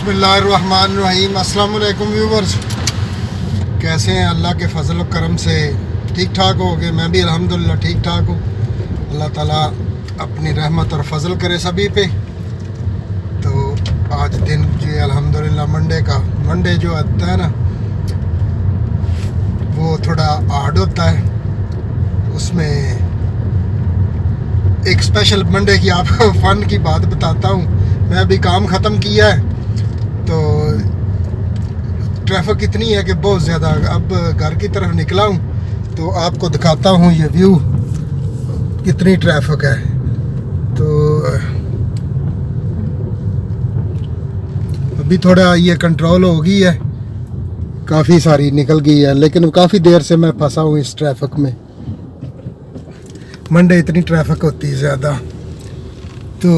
बिस्मिल्लाहिर्रहमानिर्रहीम। अस्सलाम वालेकुम व्यूवर्स, कैसे हैं? अल्लाह के फजल करम से ठीक ठाक हो गए। मैं भी अल्हम्दुलिल्लाह ठीक ठाक हूँ। अल्लाह ताला अपनी रहमत और फजल करे सभी पे। तो आज दिन जो अल्हम्दुलिल्लाह मंडे जो आता है ना, वो थोड़ा हार्ड होता है। उसमें एक स्पेशल मंडे की आपको फ़न की बात बताता हूँ। मैं अभी काम ख़त्म किया है तो ट्रैफिक इतनी है कि बहुत ज़्यादा। अब घर की तरफ निकला हूँ तो आपको दिखाता हूँ ये व्यू, कितनी ट्रैफिक है। तो अभी थोड़ा ये कंट्रोल हो गई है, काफ़ी सारी निकल गई है, लेकिन काफ़ी देर से मैं फंसा हूँ इस ट्रैफिक में। मंडे इतनी ट्रैफिक होती है ज़्यादा। तो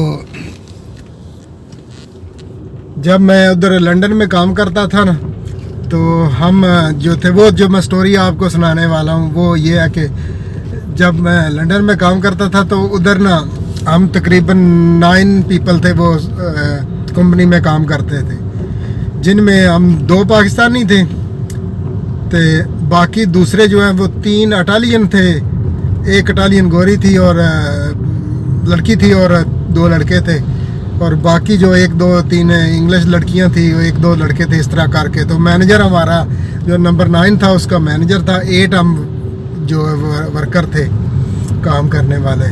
जब मैं उधर लंदन में काम करता था ना, तो हम जो थे, वो जो मैं स्टोरी आपको सुनाने वाला हूँ वो ये है कि जब मैं लंदन में काम करता था तो उधर ना हम तकरीबन 9 पीपल थे वो कंपनी में काम करते थे, जिनमें हम 2 पाकिस्तानी थे, तो बाकी दूसरे जो हैं वो 3 इटालियन थे। एक इटालियन गोरी थी और लड़की थी और 2 लड़के थे, और बाकी जो 1 2 3 इंग्लिश लड़कियां थी, 1 2 लड़के थे, इस तरह करके। तो मैनेजर हमारा जो नंबर 9 था उसका मैनेजर था। 8 हम जो वर्कर थे काम करने वाले।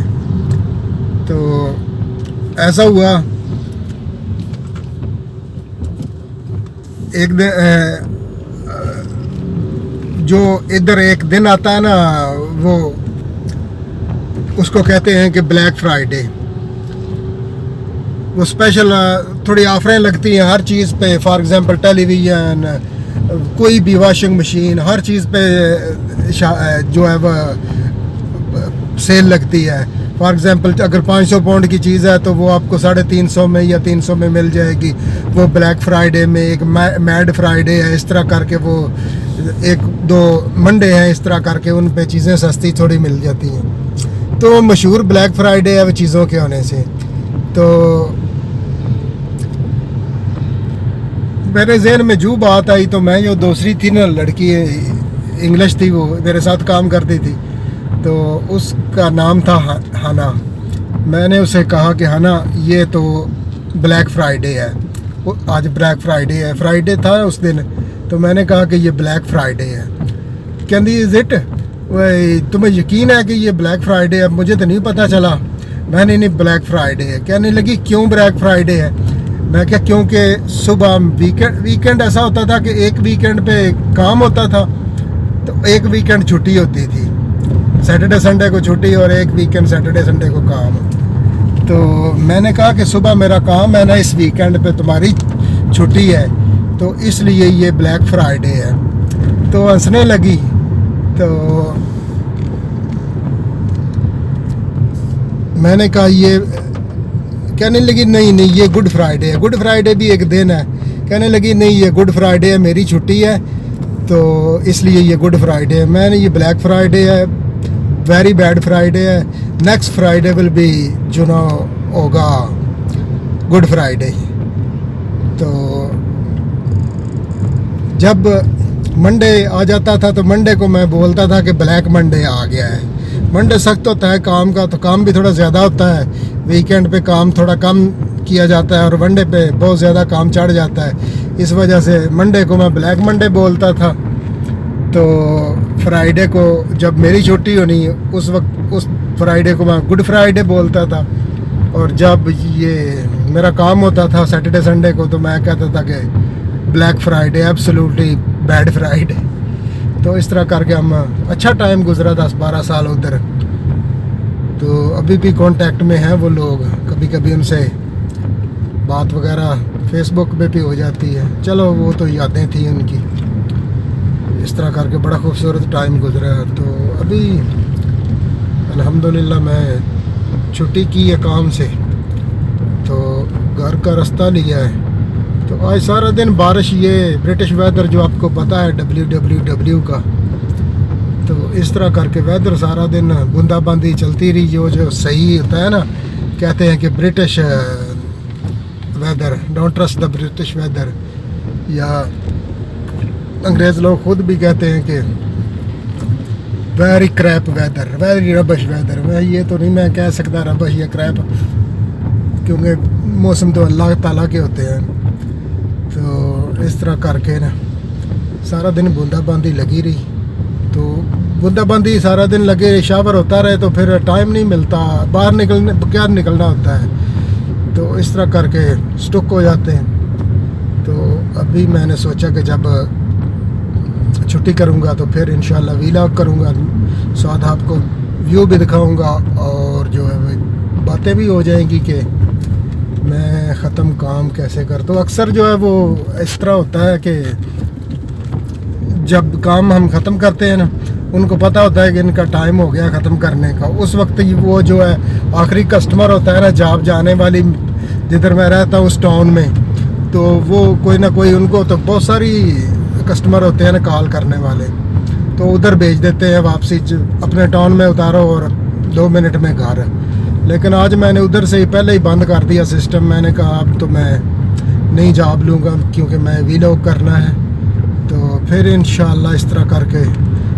तो ऐसा हुआ एक दिन, जो इधर एक दिन आता है ना, वो उसको कहते हैं कि ब्लैक फ्राइडे। वो स्पेशल थोड़ी ऑफरें लगती हैं हर चीज़ पे। फॉर एग्जांपल टेलीविज़न, कोई भी वॉशिंग मशीन, हर चीज़ पे जो है वह सेल लगती है। फॉर एग्जांपल अगर 500 पाउंड की चीज़ है तो वो आपको 350 में या 300 में मिल जाएगी। वो ब्लैक फ्राइडे में, एक मैड फ्राइडे है, इस तरह करके वो 1 2 मंडे हैं, इस तरह करके उन पे चीज़ें सस्ती थोड़ी मिल जाती हैं। तो मशहूर ब्लैक फ्राइडे है वो चीज़ों के होने से। तो मेरे जहन में जो बात आई, तो मैं जो दूसरी थी ना लड़की, इंग्लिश थी, वो मेरे साथ काम करती थी, तो उसका नाम था हाना। मैंने उसे कहा कि हाना, ये तो ब्लैक फ्राइडे है, आज ब्लैक फ्राइडे है, फ्राइडे था उस दिन। तो मैंने कहा कि ये ब्लैक फ्राइडे है। कहती इज़ इट, तुम्हें यकीन है कि ये ब्लैक फ्राइडे है? मुझे तो नहीं पता चला। मैंने नहीं, ब्लैक फ्राइडे है। कहने लगी क्यों ब्लैक फ्राइडे है? मैं क्या, क्योंकि सुबह वीकेंड ऐसा होता था कि एक वीकेंड पे काम होता था, तो एक वीकेंड छुट्टी होती थी, सैटरडे संडे को छुट्टी, और एक वीकेंड सैटरडे संडे को काम। तो मैंने कहा कि सुबह मेरा काम है ना, इस वीकेंड पे तुम्हारी छुट्टी है, तो इसलिए ये ब्लैक फ्राइडे है। तो हंसने लगी। तो मैंने कहा ये, कहने लगी नहीं ये गुड फ्राइडे है। गुड फ्राइडे भी एक दिन है। कहने लगी नहीं, ये गुड फ्राइडे है, मेरी छुट्टी है, तो इसलिए ये गुड फ्राइडे है। मैंने, ये ब्लैक फ्राइडे है, वेरी बैड फ्राइडे है। नेक्स्ट फ्राइडे विल बी जो ना होगा गुड फ्राइडे। तो जब मंडे आ जाता था तो मंडे को मैं बोलता था कि ब्लैक मंडे आ गया है। मंडे सख्त होता है काम का, तो काम भी थोड़ा ज़्यादा होता है। वीकेंड पे काम थोड़ा कम किया जाता है और मंडे पे बहुत ज़्यादा काम चढ़ जाता है। इस वजह से मंडे को मैं ब्लैक मंडे बोलता था। तो फ्राइडे को जब मेरी छुट्टी होनी, उस वक्त उस फ्राइडे को मैं गुड फ्राइडे बोलता था। और जब ये मेरा काम होता था सैटरडे संडे को, तो मैं कहता था कि black Friday, absolutely bad Friday. तो इस तरह करके हम, अच्छा टाइम गुजरा 10-12 साल उधर। तो अभी भी कांटेक्ट में हैं वो लोग, कभी कभी उनसे बात वगैरह फेसबुक पे भी हो जाती है। चलो वो तो यादें थी उनकी। इस तरह करके बड़ा खूबसूरत टाइम गुजरा। तो अभी अल्हम्दुलिल्लाह मैं छुट्टी की है काम से, तो घर का रास्ता लिया है। तो आज सारा दिन बारिश, ये ब्रिटिश वेदर जो आपको पता है WWW का, तो इस तरह करके वेदर सारा दिन बूंदाबांदी चलती रही। जो सही होता है ना, कहते हैं कि British weather, don't trust the British weather, या अंग्रेज़ लोग खुद भी कहते हैं कि very crap weather, very rubbish weather. वह ये तो नहीं मैं कह सकता रबश या क्रैप, क्योंकि मौसम तो अल्लाह ताला के होते हैं। तो इस तरह करके ना सारा दिन बूंदाबांदी लगी रही, तो बूंदाबांदी सारा दिन लगे रही, शावर होता रहे तो फिर टाइम नहीं मिलता, बाहर निकलने क्या निकलना होता है, तो इस तरह करके स्टक हो जाते हैं। तो अभी मैंने सोचा कि जब छुट्टी करूँगा तो फिर इंशाल्लाह वीलॉग करूँगा, साथ आपको व्यू भी दिखाऊँगा और जो है वो बातें भी हो जाएंगी कि मैं ख़त्म काम कैसे करता हूँ। अक्सर जो है वो इस तरह होता है कि जब काम हम ख़त्म करते हैं ना, उनको पता होता है कि इनका टाइम हो गया ख़त्म करने का, उस वक्त वो जो है आखिरी कस्टमर होता है ना जॉब जाने वाली, जिधर मैं रहता हूँ उस टाउन में, तो वो कोई ना कोई, उनको तो बहुत सारी कस्टमर होते हैं ना कॉल करने वाले, तो उधर भेज देते हैं वापसी, अपने टाउन में उतारो और 2 मिनट में घर। लेकिन आज मैंने उधर से ही पहले ही बंद कर दिया सिस्टम। मैंने कहा अब तो मैं नहीं जॉब लूँगा क्योंकि मैं वीलॉग करना है, तो फिर इंशाल्लाह इस तरह करके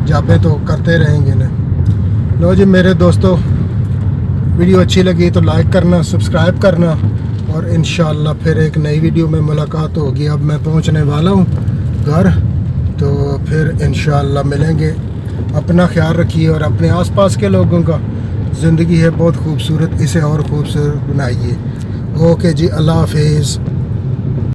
जॉबें तो करते रहेंगे ना। लो जी मेरे दोस्तों, वीडियो अच्छी लगी तो लाइक करना, सब्सक्राइब करना, और इंशाल्लाह फिर एक नई वीडियो में मुलाकात होगी। अब मैं पहुंचने वाला हूं घर, तो फिर इंशाल्लाह मिलेंगे। अपना ख्याल रखिए और अपने आसपास के लोगों का, ज़िंदगी है बहुत खूबसूरत, इसे और खूबसूरत बनाइए। ओके जी, अल्लाह हाफिज़।